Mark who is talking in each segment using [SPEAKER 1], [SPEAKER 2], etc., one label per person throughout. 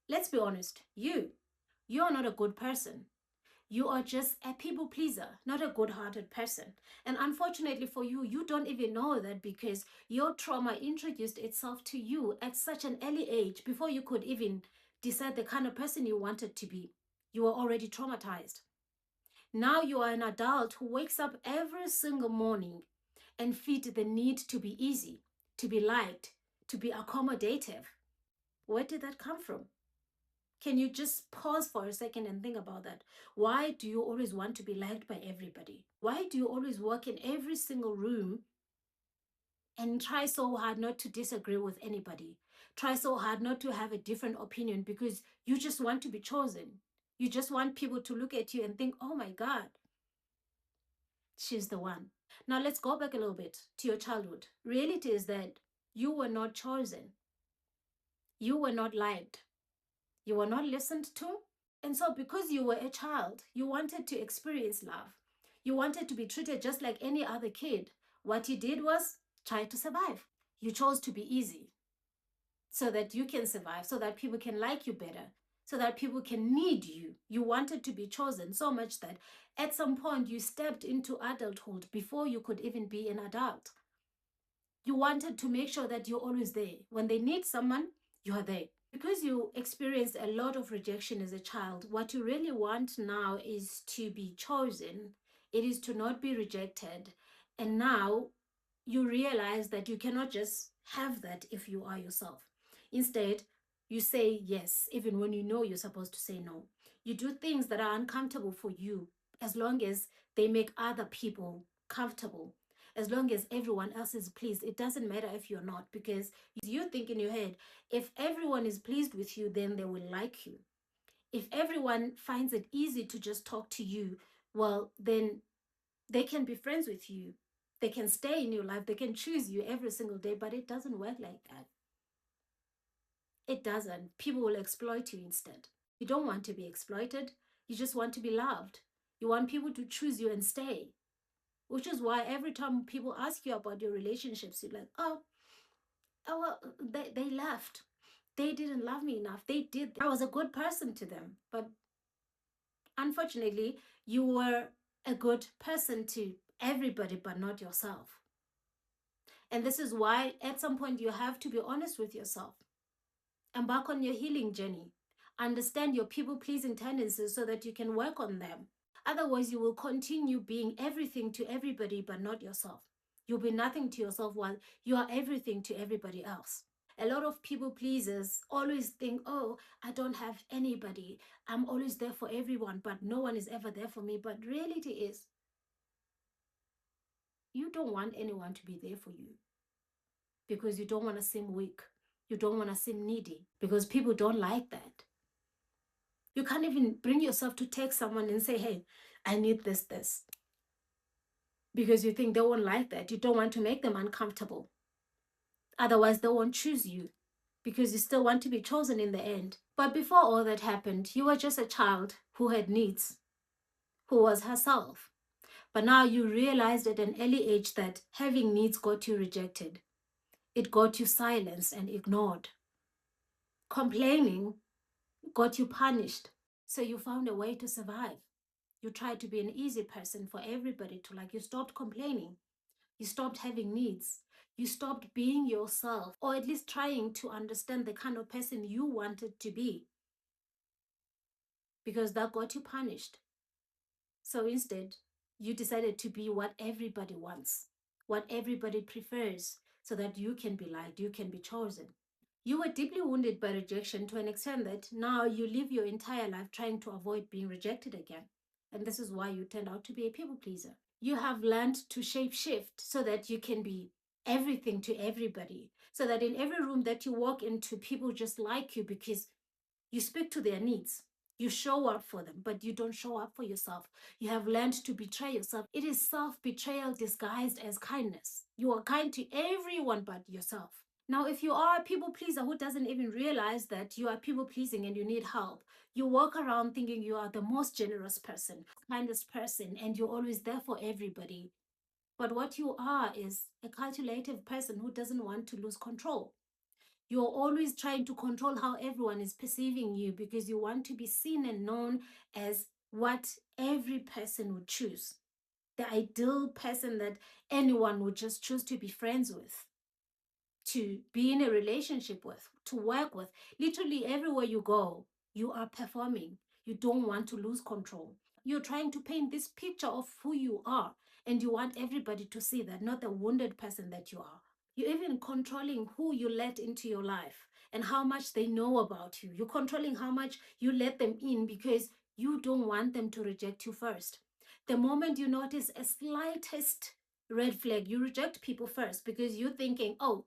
[SPEAKER 1] Let's be honest. You are not a good person. You are just a people pleaser, not a good-hearted person. And unfortunately for you, you don't even know that because your trauma introduced itself to you at such an early age before you could even decide the kind of person you wanted to be. You were already traumatized. Now you are an adult who wakes up every single morning and feed the need to be easy, to be liked, to be accommodative. Where did that come from? Can you just pause for a second and think about that? Why do you always want to be liked by everybody? Why do you always work in every single room and try so hard not to disagree with anybody? Try so hard not to have a different opinion because you just want to be chosen. You just want people to look at you and think, oh my God, she's the one. Now let's go back a little bit to your childhood. Reality is that you were not chosen. You were not liked. You were not listened to. And so because you were a child, you wanted to experience love. You wanted to be treated just like any other kid. What you did was try to survive. You chose to be easy so that you can survive, so that people can like you better, so that people can need you. You wanted to be chosen so much that at some point you stepped into adulthood before you could even be an adult. You wanted to make sure that you're always there. When they need someone, you are there. Because you experienced a lot of rejection as a child, what you really want now is to be chosen. It is to not be rejected. And now you realize that you cannot just have that if you are yourself. Instead, you say yes, even when you know you're supposed to say no. You do things that are uncomfortable for you as long as they make other people comfortable. As long as everyone else is pleased, it doesn't matter if you're not, because you think in your head, if everyone is pleased with you, then they will like you. If everyone finds it easy to just talk to you, well, then they can be friends with you. They can stay in your life. They can choose you every single day, but it doesn't work like that. It doesn't. People will exploit you instead. You don't want to be exploited. You just want to be loved. You want people to choose you and stay, which is why every time people ask you about your relationships, you're like, oh well, they left. They didn't love me enough. They did. I was a good person to them. But unfortunately, you were a good person to everybody, but not yourself. And this is why at some point you have to be honest with yourself. Embark on your healing journey. Understand your people-pleasing tendencies so that you can work on them. Otherwise, you will continue being everything to everybody, but not yourself. You'll be nothing to yourself while you are everything to everybody else. A lot of people pleasers always think, oh, I don't have anybody. I'm always there for everyone, but no one is ever there for me. But reality is, you don't want anyone to be there for you because you don't want to seem weak. You don't want to seem needy because people don't like that. You can't even bring yourself to text someone and say, hey, I need this, because you think they won't like that. You don't want to make them uncomfortable. Otherwise, they won't choose you because you still want to be chosen in the end. But before all that happened, you were just a child who had needs, who was herself. But now you realized at an early age that having needs got you rejected. It got you silenced and ignored. Complaining got you punished. So you found a way to survive. You tried to be an easy person for everybody to like. You stopped complaining. You stopped having needs. You stopped being yourself, or at least trying to understand the kind of person you wanted to be, because that got you punished. So instead, you decided to be what everybody wants, what everybody prefers, so that you can be liked, you can be chosen. You were deeply wounded by rejection to an extent that now you live your entire life trying to avoid being rejected again. And this is why you turned out to be a people pleaser. You have learned to shape shift so that you can be everything to everybody, so that in every room that you walk into, people just like you because you speak to their needs. You show up for them, but you don't show up for yourself. You have learned to betray yourself. It is self-betrayal disguised as kindness. You are kind to everyone but yourself. Now, if you are a people pleaser who doesn't even realize that you are people pleasing and you need help, you walk around thinking you are the most generous person, kindest person, and you're always there for everybody. But what you are is a calculative person who doesn't want to lose control. You're always trying to control how everyone is perceiving you because you want to be seen and known as what every person would choose, the ideal person that anyone would just choose to be friends with, to be in a relationship with, to work with. Literally, everywhere you go, you are performing. You don't want to lose control. You're trying to paint this picture of who you are, and you want everybody to see that, not the wounded person that you are. You're even controlling who you let into your life and how much they know about you. You're controlling how much you let them in because you don't want them to reject you first. The moment you notice a slightest red flag, you reject people first because you're thinking, oh,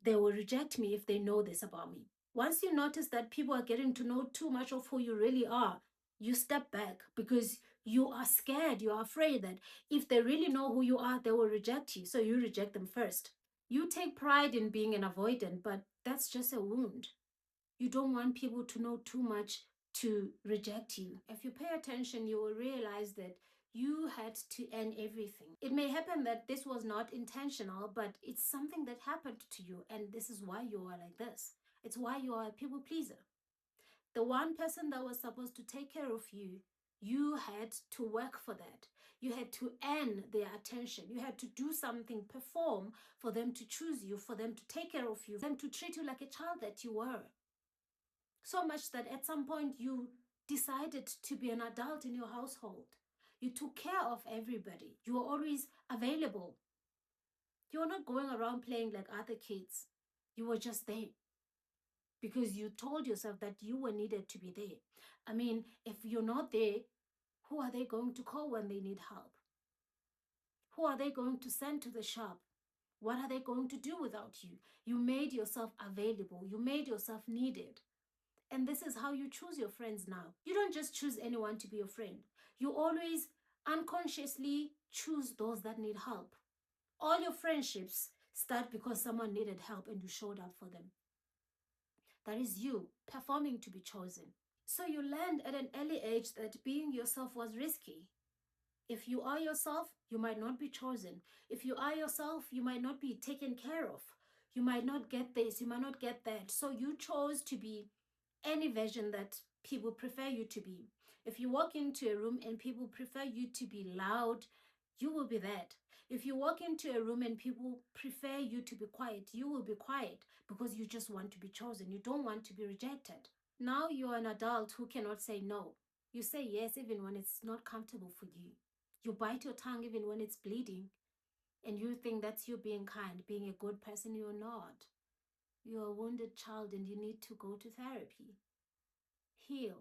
[SPEAKER 1] they will reject me if they know this about me. Once you notice that people are getting to know too much of who you really are, you step back because you are scared, you are afraid that if they really know who you are, they will reject you. So you reject them first. You take pride in being an avoidant, but that's just a wound. You don't want people to know too much to reject you. If you pay attention, you will realize that you had to earn everything. It may happen that this was not intentional, but it's something that happened to you, and this is why you are like this. It's why you are a people pleaser. The one person that was supposed to take care of you, you had to work for that. You had to earn their attention. You had to do something, perform for them to choose you, for them to take care of you, for them to treat you like a child that you were. So much that at some point you decided to be an adult in your household. You took care of everybody. You were always available. You were not going around playing like other kids. You were just there because you told yourself that you were needed to be there. I mean, if you're not there, who are they going to call when they need help? Who are they going to send to the shop? What are they going to do without you? You made yourself available. You made yourself needed. And this is how you choose your friends now. You don't just choose anyone to be your friend. You always unconsciously choose those that need help. All your friendships start because someone needed help and you showed up for them. That is you performing to be chosen. So you learned at an early age that being yourself was risky. If you are yourself, you might not be chosen. If you are yourself, you might not be taken care of. You might not get this, you might not get that. So you chose to be any version that people prefer you to be. If you walk into a room and people prefer you to be loud, you will be that. If you walk into a room and people prefer you to be quiet, you will be quiet because you just want to be chosen. You don't want to be rejected. Now you are an adult who cannot say no. You say yes even when it's not comfortable for you. You bite your tongue even when it's bleeding. And you think that's you being kind, being a good person. You're not. You're a wounded child and you need to go to therapy. Heal.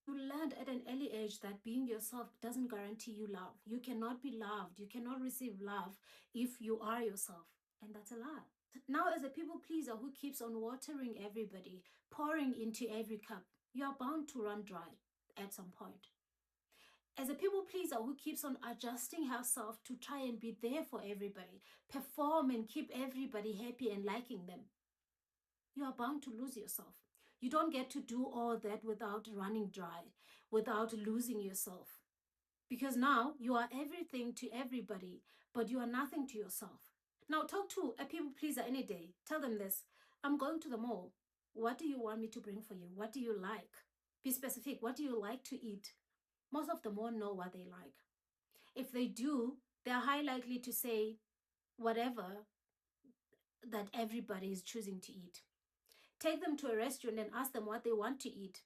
[SPEAKER 1] You learned at an early age that being yourself doesn't guarantee you love. You cannot be loved. You cannot receive love if you are yourself. And that's a lie. Now, as a people pleaser who keeps on watering everybody, pouring into every cup, you are bound to run dry at some point. As a people pleaser who keeps on adjusting herself to try and be there for everybody, perform and keep everybody happy and liking them, you are bound to lose yourself. You don't get to do all that without running dry, without losing yourself. Because now you are everything to everybody, but you are nothing to yourself. Now talk to a people pleaser any day. Tell them this: I'm going to the mall. What do you want me to bring for you? What do you like? Be specific. What do you like to eat? Most of them won't know what they like. If they do, they're high likely to say whatever that everybody is choosing to eat. Take them to a restaurant and ask them what they want to eat.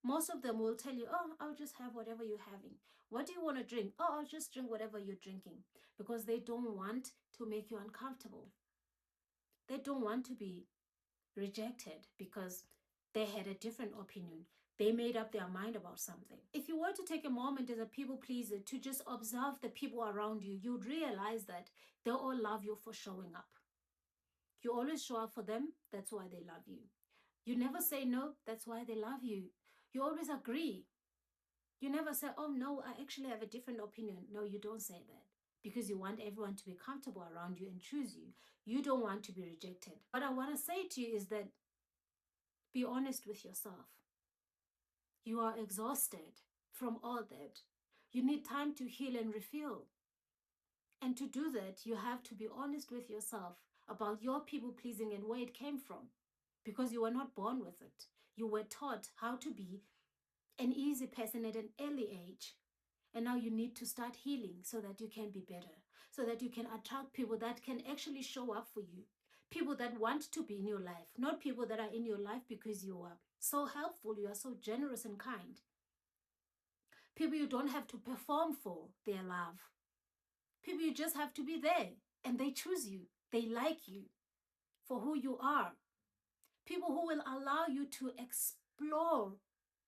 [SPEAKER 1] Most of them will tell you, oh, I'll just have whatever you're having. What do you want to drink? Oh, I'll just drink whatever you're drinking. Because they don't want to make you uncomfortable. They don't want to be rejected because they had a different opinion. They made up their mind about something. If you were to take a moment as a people pleaser to just observe the people around you, you'd realize that they all love you for showing up. You always show up for them, that's why they love you. You never say no, that's why they love you. You always agree. You never say, oh no, I actually have a different opinion. No, you don't say that because you want everyone to be comfortable around you and choose you. You don't want to be rejected. What I want to say to you is that be honest with yourself. You are exhausted from all that. You need time to heal and refill. And to do that, you have to be honest with yourself about your people pleasing and where it came from, because you were not born with it. You were taught how to be an easy person at an early age. And now you need to start healing so that you can be better, so that you can attract people that can actually show up for you. People that want to be in your life, not people that are in your life because you are so helpful, you are so generous and kind. People you don't have to perform for their love. People you just have to be there and they choose you. They like you for who you are. People who will allow you to explore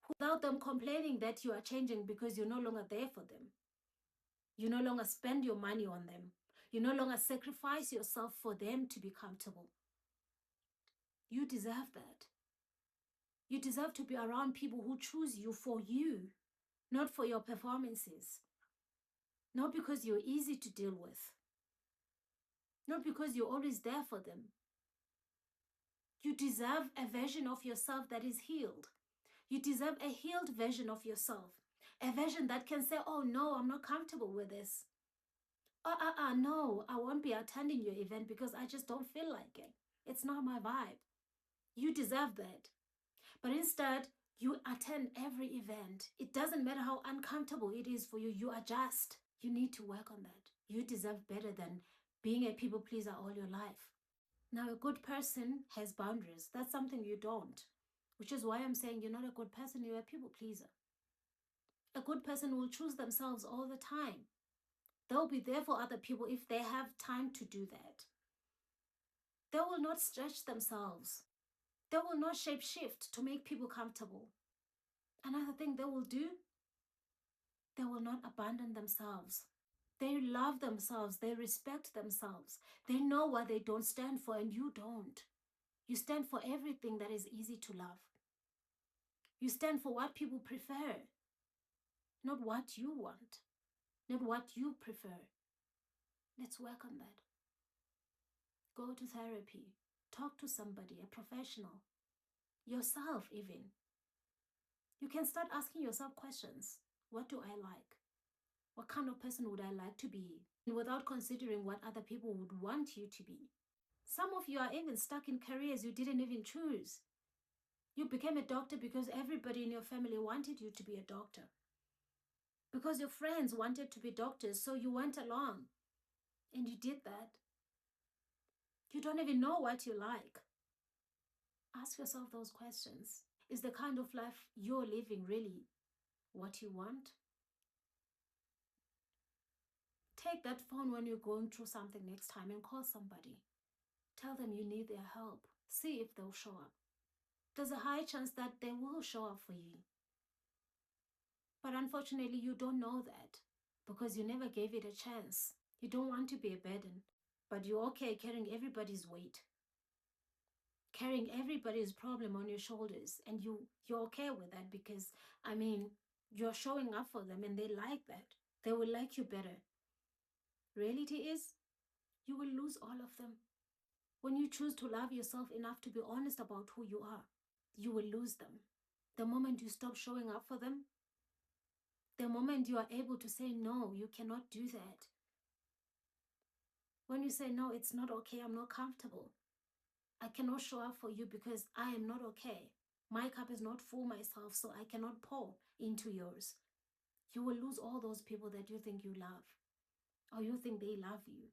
[SPEAKER 1] without them complaining that you are changing because you're no longer there for them. You no longer spend your money on them. You no longer sacrifice yourself for them to be comfortable. You deserve that. You deserve to be around people who choose you for you, not for your performances. Not because you're easy to deal with. Not because you're always there for them. You deserve a version of yourself that is healed. You deserve a healed version of yourself. A version that can say, oh no, I'm not comfortable with this. No, I won't be attending your event because I just don't feel like it. It's not my vibe. You deserve that. But instead, you attend every event. It doesn't matter how uncomfortable it is for you, you adjust. You need to work on that. You deserve better than being a people pleaser all your life. Now, a good person has boundaries. That's something you don't, which is why I'm saying you're not a good person, you're a people pleaser. A good person will choose themselves all the time. They'll be there for other people if they have time to do that. They will not stretch themselves. They will not shape shift to make people comfortable. Another thing they will do, they will not abandon themselves. They love themselves. They respect themselves. They know what they don't stand for, and you don't. You stand for everything that is easy to love. You stand for what people prefer, not what you want, not what you prefer. Let's work on that. Go to therapy. Talk to somebody, a professional. Yourself even. You can start asking yourself questions. What do I like? What kind of person would I like to be? Without considering what other people would want you to be. Some of you are even stuck in careers you didn't even choose. You became a doctor because everybody in your family wanted you to be a doctor. Because your friends wanted to be doctors, so you went along and you did that. You don't even know what you like. Ask yourself those questions. Is the kind of life you're living really what you want? Take that phone when you're going through something next time and call somebody. Tell them you need their help. See if they'll show up. There's a high chance that they will show up for you. But unfortunately, you don't know that because you never gave it a chance. You don't want to be a burden, but you're okay carrying everybody's weight, carrying everybody's problem on your shoulders, and you're okay with that because, I mean, you're showing up for them and they like that. They will like you better. Reality is, you will lose all of them. When you choose to love yourself enough to be honest about who you are, you will lose them. The moment you stop showing up for them, the moment you are able to say, no, you cannot do that. When you say, no, it's not okay, I'm not comfortable. I cannot show up for you because I am not okay. My cup is not full myself, so I cannot pour into yours. You will lose all those people that you think you love, or you think they love you.